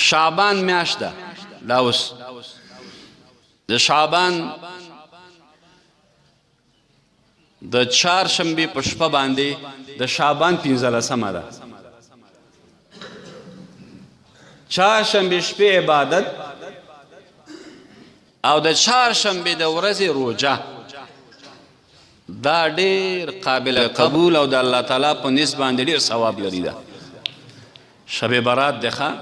شعبان میاشت ده دا اوس د شعبان د چهارشنبې په شپه باندې د شعبان 15مه ده. چهارشنبې شپې عبادت او د چهارشنبې د ورځې روژه دا ډېر قابل قبول او د الله تعالی په نسب باندې ډېر ثواب لري. ده شب برات ده.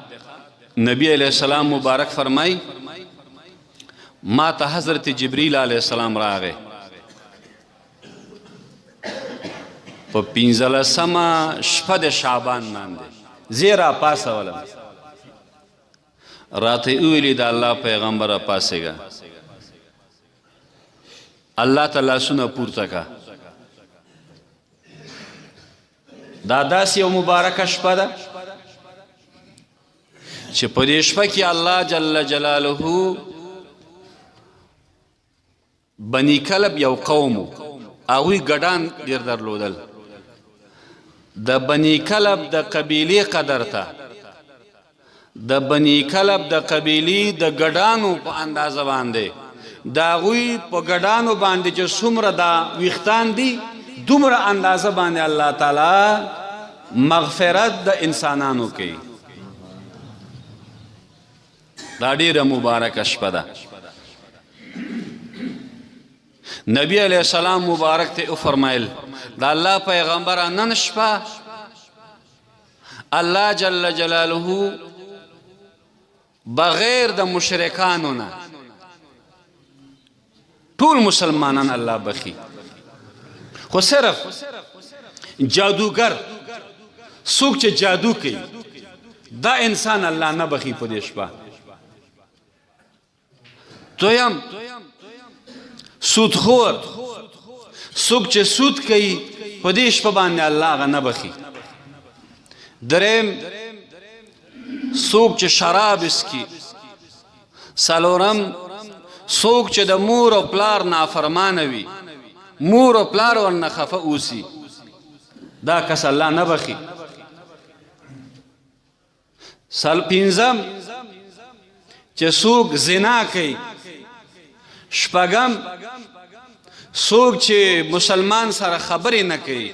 نبی علیہ السلام مبارک فرمای ما ته حضرت جبریل علیہ السلام راغی په 15مه شپه د شعبان باندې زیرا پاسولم راته ویلي د الله پیغمبره پاسېږه الله تعالی سونه پورته کا. دا داسې یو مبارکه شپه ده چې په دې شپه کې الله جل جلاله بني کلب یو قوم هغوی ګډان ډېر درلودل. د بني کلب د قبیلې قدر ته د بني کلب د قبیلې د ګډانو په اندازه باندې د هغوی په ګډانو باندې چې څومره دا ویښتان دي دومره اندازه باندې الله تعالی مغفرت د انسانانو کوي. دا ډیره مبارکه شپه ده. نبی علیہ السلام مبارک ته فرمایل دا الله پیغمبر نن شپه الله جل جلاله بغیر د مشرکانو نه ټول مسلمانان الله بخي، خو صرف جادوگر څوک چې جادو کوي دا انسان الله نه بخي په دې شپه. دویم سودخور څوک چې سود کوي په دې شپه باندې الله هغه نه بخي. دریم څوک چې شراب اسکي. څلورم څوک چې د مور او پلار نافرمانه وي مور او پلار ورنه خفه اوسي دا کس الله نه بخي. پنځم چې څوک زنا کوي. شپږم څوک چې مسلمان سره خبرې نه کوي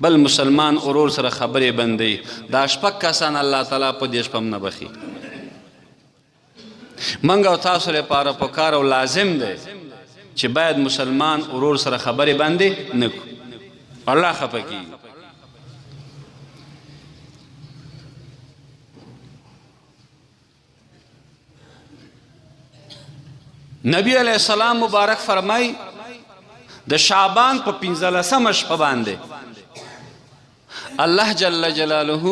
بل مسلمان ورور سره خبرې بندوي دا شپږ کسان الله تعالی په دې شپه نه بخي. منګ او تاسو لپاره پکار او لازم دی چې باید مسلمان ورور سره خبرې بندې نه کړو الله خفه کیږي. نبی علیہ السلام مبارک فرمای د شعبان په 15مه شپه باندې الله جل جلاله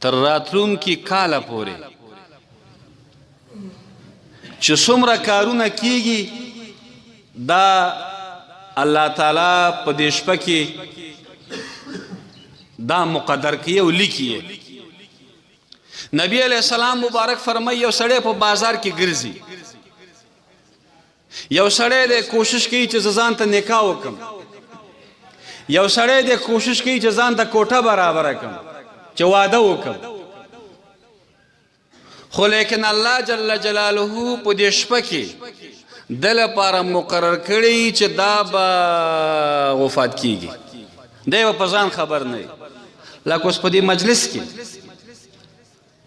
تر راتلونکي کاله پورې چې څومره کارونه کیږي دا الله تعالی په دې شپه کې دا مقدر کوي او لیکي. نبی علیہ السلام مبارک فرمای یو سړی په بازار کې ګرځي یو سړی د کوشش کوي چې ځان ته نکاح وکم یو سړی د کوشش کوي چې ځان ته کوټه برابر کړم چې واده وکم خو لیکن الله جل جلاله په دې شپه کې د لپاره مقرر کړی چې دا به وفات کیږي دی په ځان خبر نه لکه اوس په دې مجلس کې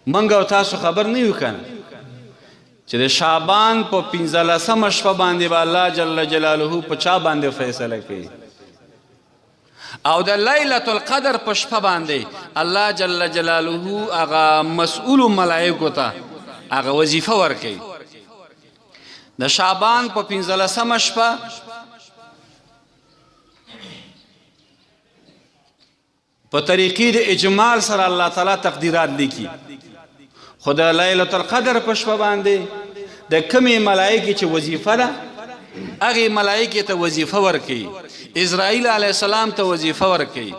منګ او تاسو خبر نه یو کنه چې د شعبان په 15مه شپه باندې به الله جل جلاله په چا باندې فیصله کوي او د لیلة القدر په شپه باندې الله جل جلاله هغه مسئول ملائکو ته هغه وظیفه ورکوي. د شعبان په 15مه شپه په طریقې د اجمال سره الله تعالی تقدیرات لیکي. خو د لیلة القدر په شپه باندې د کمې ملائکې چې وظیفه ده هغې ملائکې ته وظیفه ورکوي. اسرائیل علیه السلام ته وظیفه ورکوي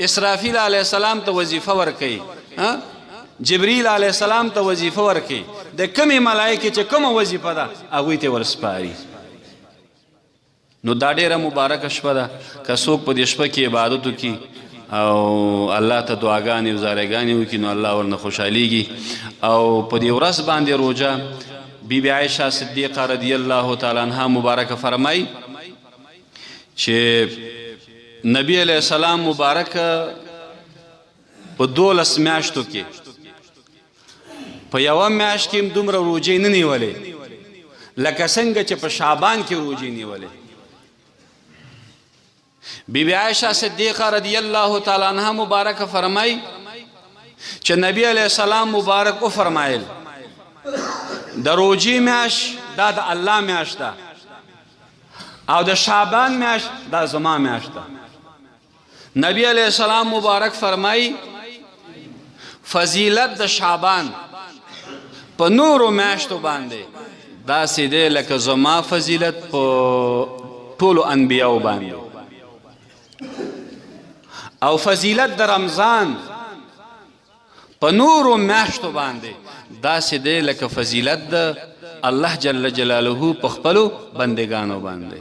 اسرافیل علیه السلام ته وظیفه ورکوي جبریل علیه السلام ته وظیفه ورکوي د کمې ملائکې چې کومه وظیفه ده هغوی ته ورسپاري. نو دا ډېره مبارکه شپه ده که څوک په دې شپه کې عبادت وکړي او الله ته دعاګانې او زارېګانې وکړي نو الله ورنه خوشحالیږي. او په دې ورځ باندې روژه بیبي عایشه صدیقه رضی الله تعالی عنها مبارکه فرمایي چې نبی علیه السلام مبارک په 12 میاشتو کې په یوه میاشت کې هم دومره روژې نه نیولې لکه څنګه چې په شعبان کې روژې نیولې. بیبي عایشه صدیقه رضی الله تعالی عنها مبارکه فرمایي چې نبی علیه السلام مبارک وفرمایل د روژې میاشت دا د الله میاشت ده او د شعبان میاشت دا زما میاشت ده. نبی علیه السلام مبارک فرمایي فضیلت د شعبان په نورو میاشتو باندې داسې دی لکه زما فضیلت په ټولو انبیاو باندې او فضیلت د رمضان په نورو میاشتو باندې داسې دی لکه فضیلت د الله جل جلاله په خپلو بندګانو باندې.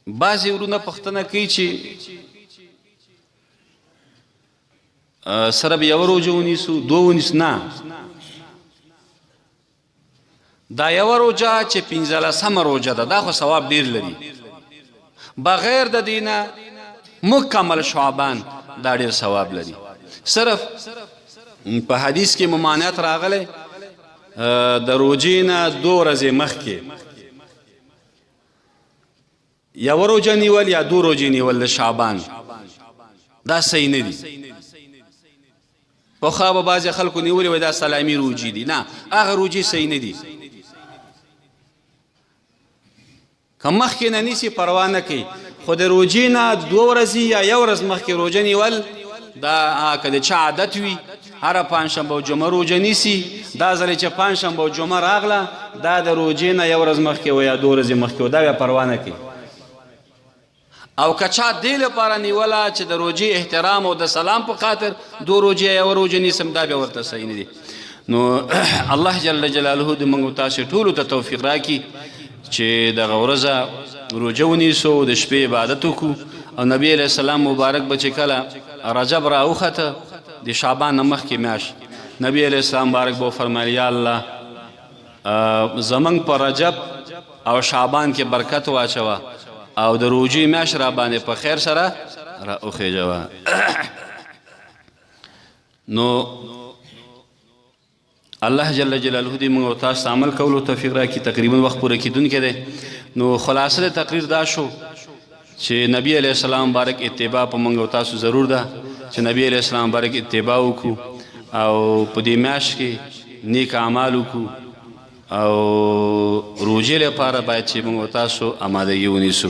بعضې ورونه پوښتنه کوي چې سره به یوه روژه ونیسو دوه ونیسو. نه، دا یوه روژه چې 15مه روژه ده دا خو ثواب ډیر لري. بغیر د دې نه مکمل شعبان دا ډیر ثواب لري. صرف په حدیث کې ممانعت راغلی د روژې نه 2 ورځې مخکې یوه روژه نیول یا 2 روژې نیول د شعبان دا صحیح نه دي. پخوا به بعضې خلکو نیولې وایي دا سلامي روژې دي. نه، هغه روژې صحیح نه دي. که مخکې نه نیسي پروا نه کوي خو د روژې نه 2 ورځې یا 1 ورځ مخکې روژه نیول دا که د چا عادت وي هره پنجشنبه او جمعه روژه نیسي دا ځلې چې پنجشنبه او جمعه راغله دا د روژې نه 1 ورځ مخکې و یا 2 ورځې مخکې و دا بیا پروا نه کوي. او که چا دې لپاره نیوله چې د روژې احترام او د سلام په خاطر 2 روژې یا 1 روژه نیسم دا بیا ورته صحیح نه دي. نو الله جل جلاله د موږ تاسو ټولو ته توفیق راکړي چې دغه ورځه روژه ونیسو د شپې عبادت وکړو. او نبی علیه السلام مبارک به چې کله رجب راوخته د شعبان نه مخکې میاشت نبی علیه السلام مبارک به وفرمیل یا الله زمونږ په رجب او شعبان کې برکت واچوه او د روژې میاشت را باندې په خیر سره را وخېژوه. نو الله جل جلاله دې موږ او تاسو ته عمل کولو توفیق راکړي. تقریبا وخت پوره کېدونکی دی. نو خلاصه د تقریر دا شو چې نبی علیه السلام مبارک اتباع په موږ او تاسو ضرور ده چې نبی علیه السلام مبارک اتباع وکړو او په دې میاشت کې نیک اعمال وکړو او روژې لپاره باید چې موږ او تاسو آمادګي ونیسو.